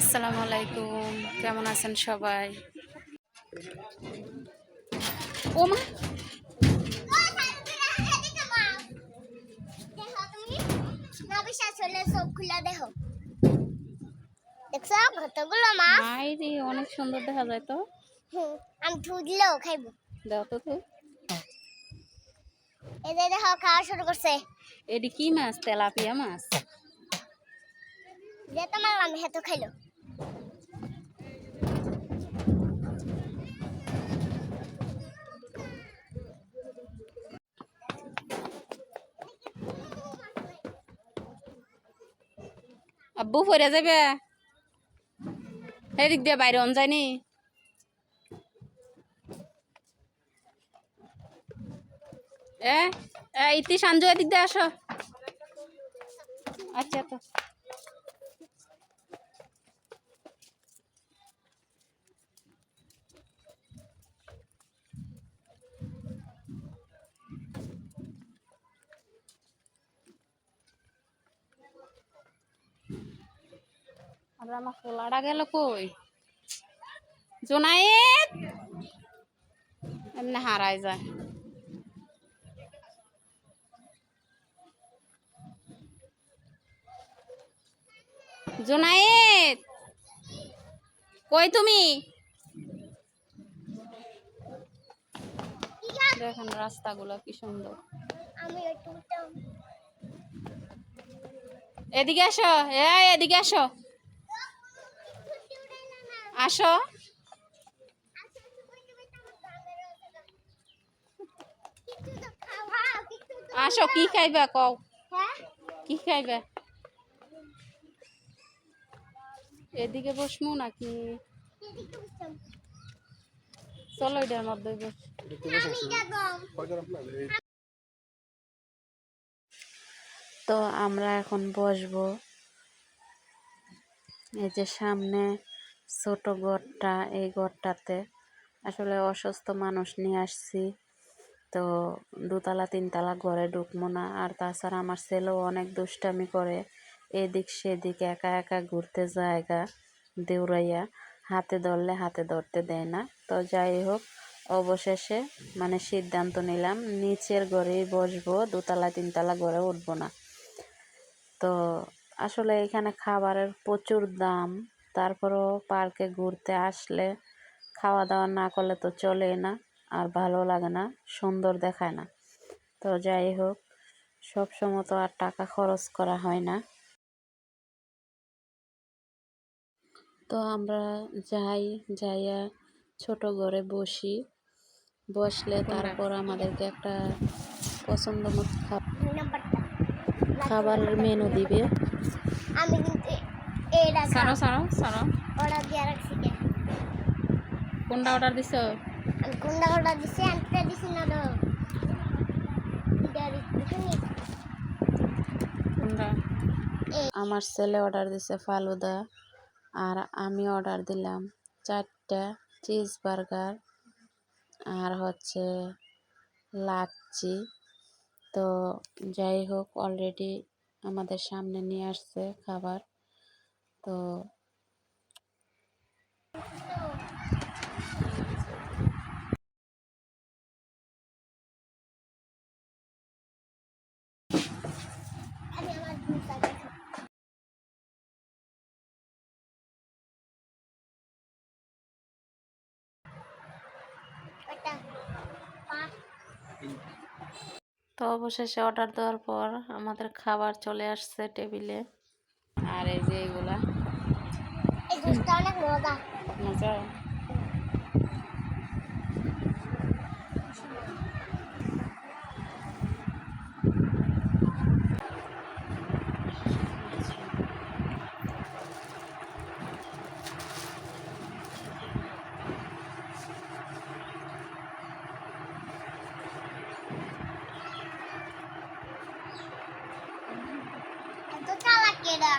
আসসালামু আলাইকুম, কেমন আছেন সবাই? ও মা, মাইরি অনেক সুন্দর দেখা যায় তো। আমি ঠুকলেও খাইবো। দাও তো তুই। এই যে দেখো খাওয়া শুরু করছে। এডি কি মাছ? তেলাপিয়া মাছ। যে তোমার আমি হেতো খাইলো। আব্বু ফিরে যাবে, এদিক দিয়ে বাইরে অন যায়নি। ইতি সাঞ্জু এদিক দিয়ে আসো। আচ্ছা তো আর আমার পোলাটা গেল কই? জোনায়েত এমনি হারায় যায়। জোনায়েত কই তুমি? দেখেন রাস্তাগুলো কি সুন্দর। আমি একটু এদিকে আসো, এদিকে আসো, আসো আসো। কি খাইবা কও? কি খাইবা? এদিকে বসমু নাকি? চলো এটার মধ্যে বস। তো আমরা এখন বসবো। এই যে সামনে ছোট ঘরটা, এই ঘরটাতে আসলে অসুস্থ মানুষ নিয়ে আসছি। তো দোতলা তিনতলা ঘরে ঢুকবো না। আর তাছাড়া আমার ছেলেও অনেক দুষ্টামি করে, এদিক সেদিক একা একা ঘুরতে জায়গা দেউরাইয়া, হাতে ধরলে হাতে ধরতে দেয় না। তো যাই হোক, অবশেষে সিদ্ধান্ত নিলাম নিচের ঘরেই বসবো, দোতলা তিনতলা ঘরে উঠবো না। তো আসলে এখানে খাবারের প্রচুর দাম, তারপরও পার্কে ঘুরতে আসলে খাওয়া দাওয়া না করলে তো চলে না, আর ভালো লাগে না, সুন্দর দেখায় না। তো যাই হোক, সবসময় তো আর টাকা খরচ করা হয় না। তো আমরা যাইয়া ছোট ঘরে বসি। বসলে তারপর আমাদেরকে একটা পছন্দ মতো খাবারের মেনু দিবে। আমি কিন্তু এটা সারো সারো সারো। অর্ডার দিয়ে রাখছি। কোনটা অর্ডার দিছো? আমি কোনটা অর্ডার দিছি? আনতে দিছি না তো। কোনটা? আমার ছেলে অর্ডার দিছে ফালুদা, আর আমি অর্ডার দিলাম 4টা চিজ বার্গার আর হচ্ছে লাচ্ছি। তো যাই হোক, অলরেডি আমাদের সামনে নিয়ে আসছে খাবার। তো অবশেষে অর্ডার দেওয়ার পর আমাদের খাবার চলে আসছে টেবিলে। আর এই যে এগুলা অনেক মজা। মজা। এত চালাক কেডা?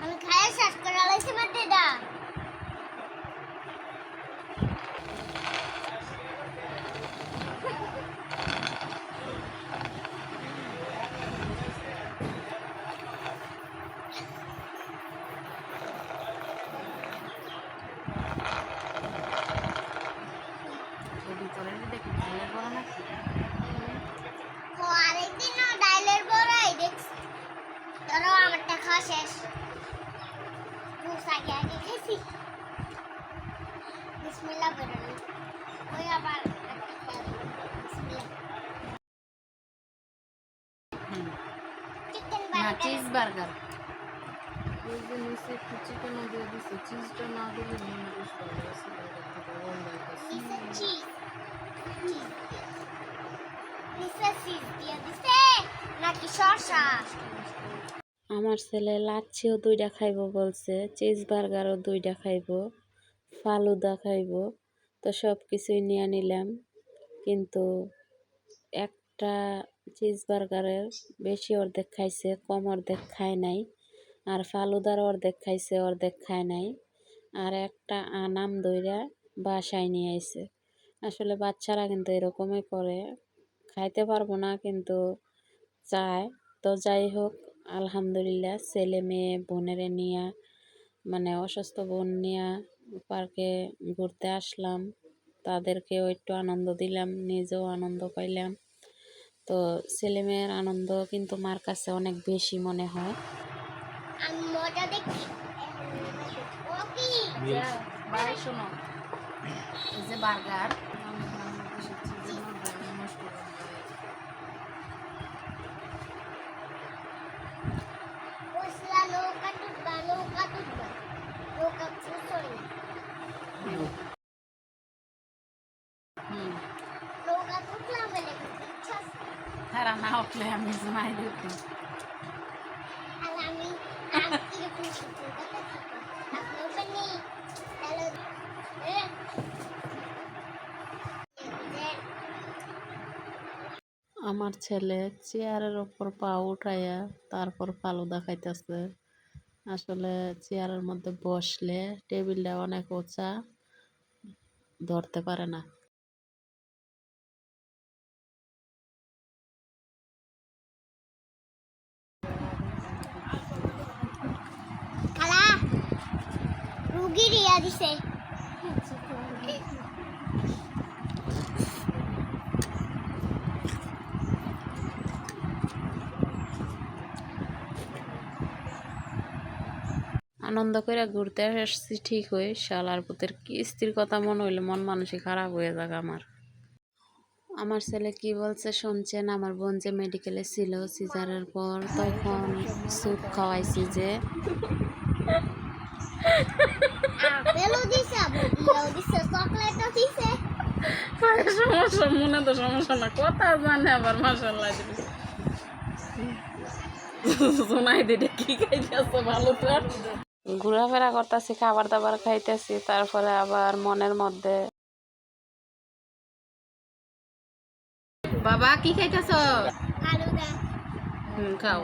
আমি খাইয়ে শেষ করে লাইছি বাট এটা আগে আগে খেয়েছি বিসমিল্লাহ করে নি ওই আবার বিসমিল্লাহ চিকেন না বার্গার চিজ বার্গার ওই যে নিচে একটু চিকেনও দিয়ে দিচ্ছে, চিজটা না দিলে মনে বেশ ভালো আছে, বাইরের থেকে গন্ধ হইতেছে। নিচে চিজ নিচে চিজ দিয়ে দিছে নাকি শসা আমার ছেলে লাচ্ছিও 2টা খাইব বলছে, চিজ বার্গারও 2টা খাইব, ফালুদা খাইব। তো সব কিছুই নিয়ে নিলাম, কিন্তু একটা চিজ বার্গারের বেশি অর্ধেক খাইছে, কম অর্ধেক খায় নাই। আর ফালুদার অর্ধেক খাইছে, অর্ধেক খায় নাই। আর একটা আনাম দইরা বাসায় নিয়ে আইছে। আসলে বাচ্চারা কিন্তু এরকমই করে, খাইতে পারবো না কিন্তু চায়। তো যাই হোক, আলহামদুলিল্লাহ ছেলে মেয়ে বোনেরে নিয়া, মানে অসুস্থ বোন নিয়া পার্কে ঘুরতে আসলাম। তাদেরকেও একটু আনন্দ দিলাম, নিজেও আনন্দ পাইলাম। তো ছেলে মেয়ের আনন্দ কিন্তু মার কাছে অনেক বেশি মনে হয়। আমি মজা দেখি ও কি ভাই শোনো, এই যে বার্গার, বাংলাদেশের চিজের মধ্যে নষ্ট গন্ধ হয়। ওসলা নৌকা ডুববা নৌকা সরি নৌকা ডুবলাম বলে ইচ্ছা হ্যাঁ না উঠলে আমি জমাই দিতে। আর আমি কিরকম কিছু কথা আপনি ওখানে হ্যালো আমার ছেলে চেয়ারের ওপর পা উঠাইয়া তারপর ফালুদা খাইতেছে। আসলে চেয়ারের মধ্যে বসলে টেবিলটা অনেক উঁচা, ধরতে পারে না। খালা রুগী রিয়া দিছে আনন্দ করে ঘুরতে আসছি ঠিক হয়ে, শালার পুতের কিস্তির কথা মনে হইলে মন মানসিক খারাপ হয়ে যাক আমার। আমার ছেলে কি বলছে শুনছেন? আমার বোন যে মেডিকেলে ছিল সিজারের পর, তখন স্যুপ খাওয়াইছি যে, আপেলও দিছে ইয়েও দিছে চকলেটও দিছে সমস্যা মনে তো সমস্যা না, কথা জানে আবার মাসাল্লাহ শোনাই দিদি কি খাইতেছে ভালো তো। ঘোরাফেরা করতেছি, খাবার দাবার খাইতেছি, তারপরে আবার মনের মধ্যে বাবা কি খাইতেছ? ফালুদা খাও।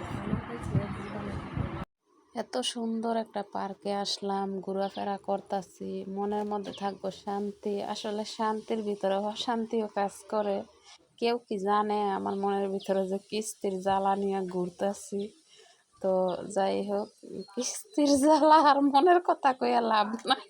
এত সুন্দর একটা পার্কে আসলাম, ঘোরাফেরা করতেছি, মনের মধ্যে থাকবো শান্তি। আসলে শান্তির ভিতরে অশান্তিও কাজ করে। কেউ কি জানে আমার মনের ভিতরে যে কিস্তির জ্বালা নিয়ে ঘুরতেছি। তো যাই হোক, কিস্তির জ্বালা আর মনের কথা কইয়া লাভ নাই।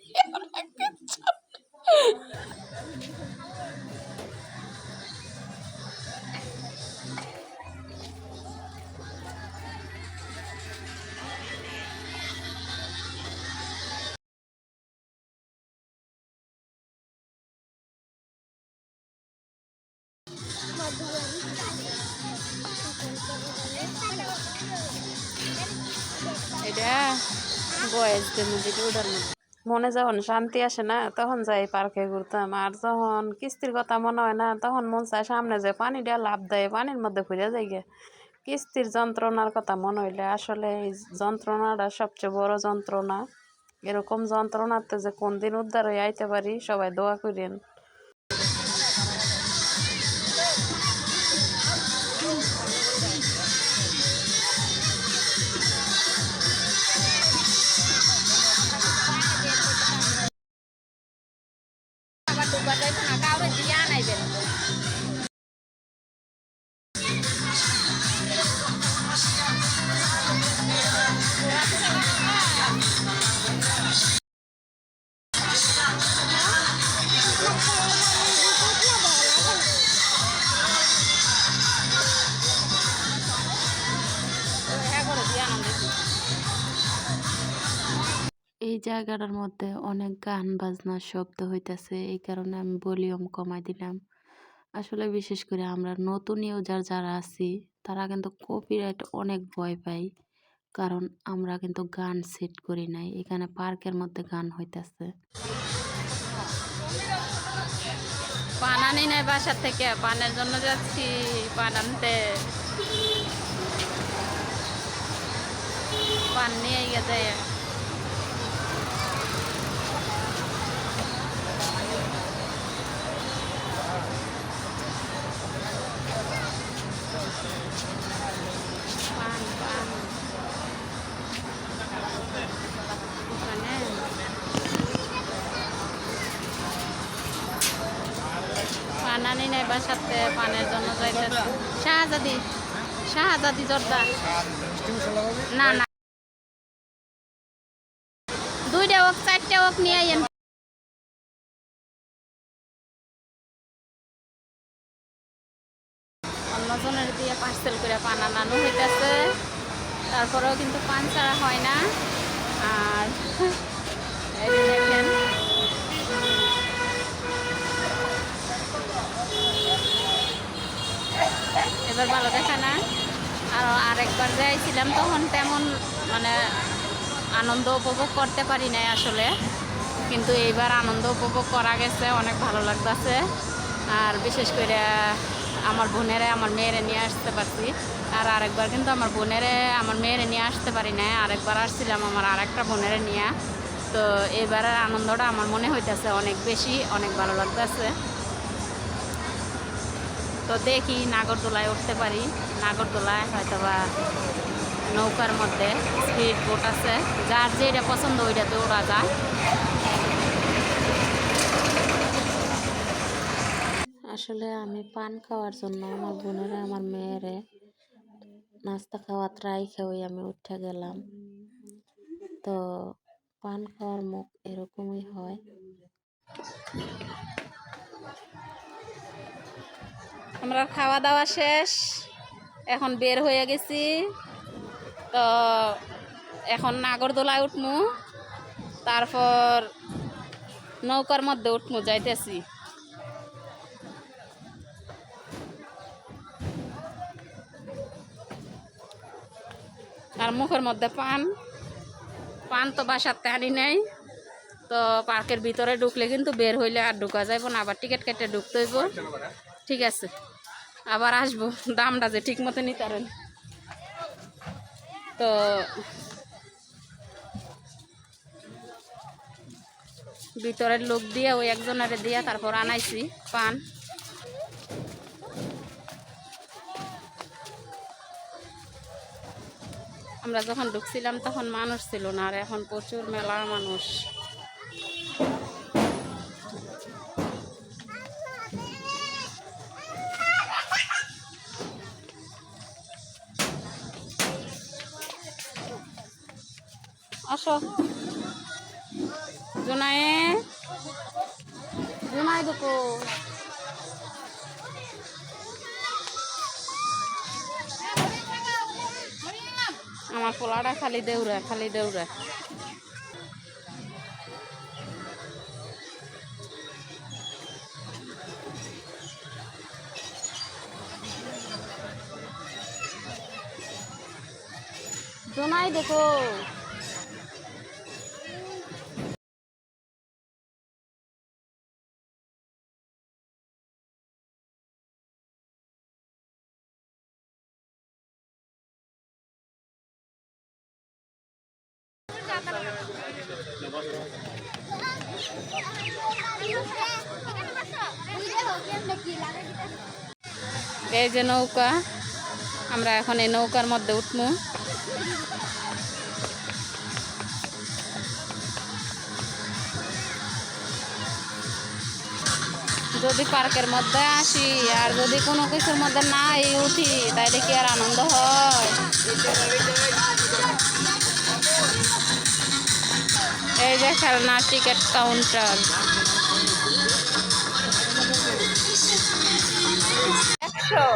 এটা বয়েজদের মধ্যে ওটার মধ্যে মনে যখন শান্তি আসে না, তখন যাই পার্কে ঘুরতাম। আর যখন কিস্তির কথা মনে হয় না, তখন মন চায় সামনে যে পানি দিয়ে লাভ দেয়, পানির মধ্যে ঘুরে যাই গে। কিস্তির যন্ত্রণার কথা মনে হইলে আসলে এই যন্ত্রণাটা সবচেয়ে বড় যন্ত্রণা। এরকম যন্ত্রণাতে যে কোন দিন উদ্ধার হয়ে আইতে পারি, সবাই দোয়া করেন। এই জায়গাটার মধ্যে অনেক গান বাজনার শব্দ হইতেছে, এই কারণে আমি ভলিউম কমাই দিলাম। আসলে বিশেষ করে আমরা নতুন ইউজার যারা আছি তারা কিন্তু কপিরাইট অনেক ভয় পাই, কারণ আমরা কিন্তু গান সেট করি নাই। এখানে পার্কের মধ্যে গান হইতেছে। পান আনি নাই বাসার থেকে, পানের জন্য যাচ্ছি পান আনতে। পান নিয়ে গেছে। পান পান ওখানে পান আনি নাই বাসাতে, পানের জন্য যাইতেছে। শাহজাদি শাহজাদি জর্দা না না, 2টা হোক 4টা হোক নিয়ে আইয়েন। অন্যজনের দিয়ে পার্সেল করে পান আনানো হইতেছে, তারপরেও কিন্তু পান ছাড়া হয় না। আর এই যে দেখেন এবার ভালো দেখা না। আর আরেকবার যাইছিলাম তখন তেমন মানে আনন্দ উপভোগ করতে পারি নাই আসলে, কিন্তু এইবার আনন্দ উপভোগ করা গেছে, অনেক ভালো লাগতেছে। আর বিশেষ করে আমার বোনেরে আমার মেয়েরে নিয়ে আসতে পারছি। আর আরেকবার কিন্তু আমার বোনেরে আমার মেয়েরে নিয়ে আসতে পারি নাই, আরেকবার আসছিলাম আমার আরেকটা বোনেরে নিয়ে। তো এবারের আনন্দটা আমার মনে হইতেছে অনেক বেশি, অনেক ভালো লাগতেছে। তো দেখি নাগরদোলায় উঠতে পারি। নাগরদোলায় হয়তো বা নৌকার মধ্যে স্পিড বোট আছে, যার যেটা পছন্দ ওইটাতে ওরা যায়। আসলে আমি পান খাওয়ার জন্য আমার বোনেরা আমার মেয়েরে নাস্তা খাওয়া ট্রাই খাওয়াই আমি উঠে গেলাম। তো পান খাওয়ার মুখ এরকমই হয়। আমরা খাওয়া দাওয়া শেষ, এখন বের হয়ে গেছি। তো এখন নাগরদোলায় উঠমু, তারপর নৌকার মধ্যে উঠমু, যাইতেছি। আর মুখের মধ্যে পান, পান তো বাসাতে আনি নাই। তো পার্কের ভিতরে ঢুকলে কিন্তু বের হইলে আর ঢুকা যাইব না, আবার টিকিট কেটে ঢুকতে হইব। ঠিক আছে, আবার আসবো, দামটা যে ঠিক মতো নিতে পারেন। তো ভিতরের লোক দিয়ে ওই একজনের দিয়ে তারপর আনাইছি পান। আমরা যখন ঢুকছিলাম তখন মানুষ ছিল না, আর এখন প্রচুর মেলা মানুষ। আসো জোনায়ে, জোনাই দেখো। আমার পোলাটা খালি দেউরা, খালি দেউরা। জোনাই দেখো। এই যে নৌকা, আমরা এখন এই নৌকার মধ্যে উঠবো। যদি পার্কের মধ্যে আসি আর যদি কোনো কিছুর মধ্যে না উঠি তাইলে কি আর আনন্দ হয়? এই যে খেলনার টিকিট কাউন্টার, 100।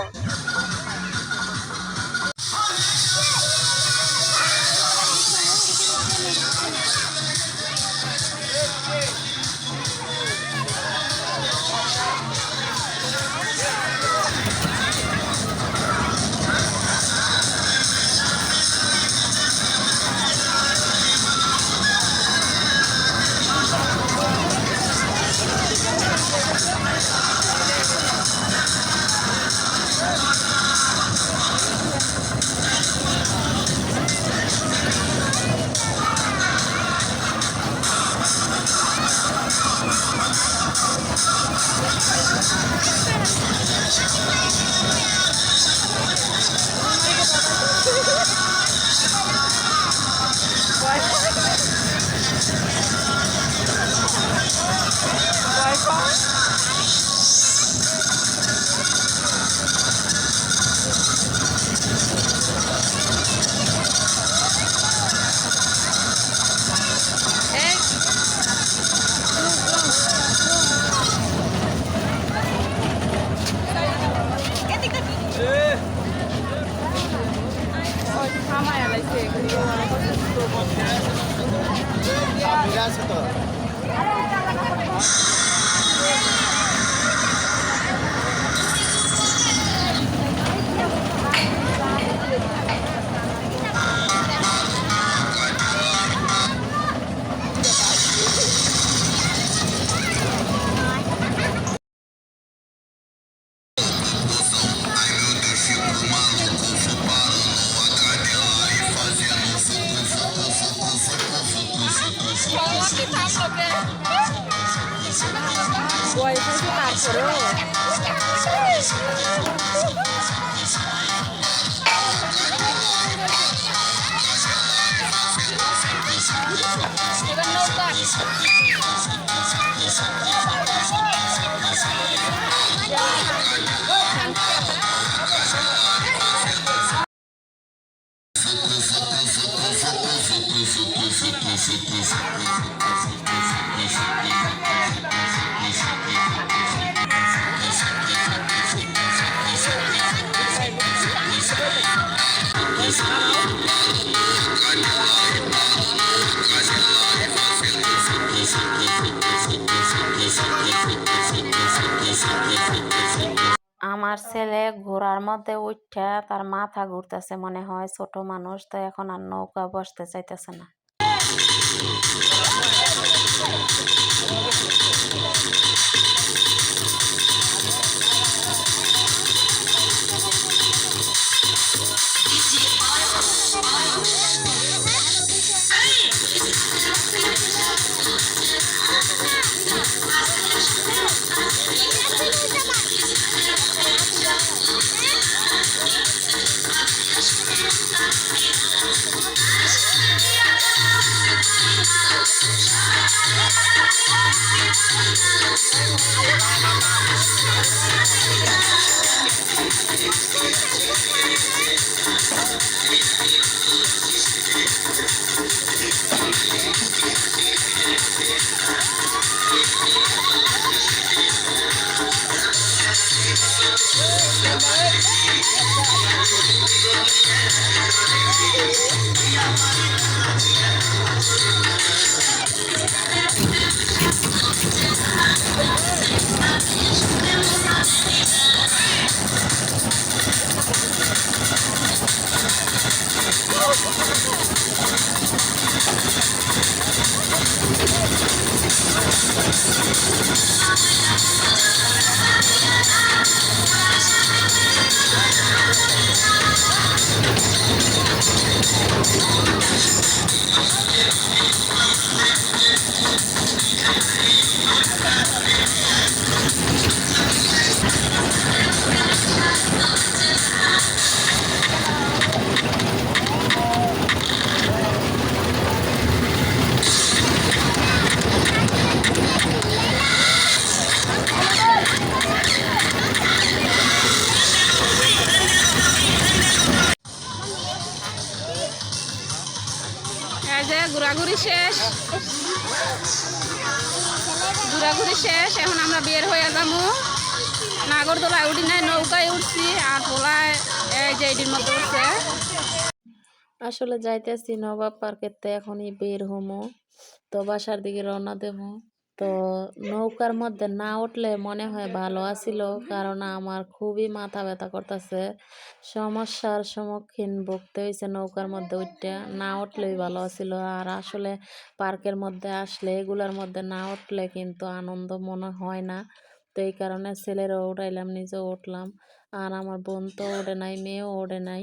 আছে তো। আমার ছেলে ঘোড়ার মধ্যে উঠা তার মাথা ঘুরতেছে, মনে হয় ছোট মানুষ তো এখন আর নৌকা বসতে চাইতেছে না। এই যে ঘোরাঘুরি শেষ, ঘোরাঘুরি শেষ। এখন আমরা বের হয়ে যাবো। নাগরদোলায় উঠি নাই, নৌকায় উঠছি, আর পোলায় এই যে এটির মধ্যে উঠছে। আসলে যাইতেছি নবাব পার্কেতে, এখনই বের হমো, তো বাসার দিকে রওনা দেবো। তো নৌকার মধ্যে না উঠলে মনে হয় ভালো আছিল, কারণ আমার খুবই মাথা ব্যথা করতেছে, সমস্যার সম্মুখীন ভুগতে হয়েছে নৌকার মধ্যে উঠতে। না উঠলেই ভালো আছিল। আর আসলে পার্কের মধ্যে আসলে এগুলার মধ্যে না উঠলে কিন্তু আনন্দ মনে হয় না। তো এই কারণে ছেলেরও উঠাইলাম, নিজেও উঠলাম, আর আমার বোন তো ওঠে নাই, মেয়েও ওঠে নাই।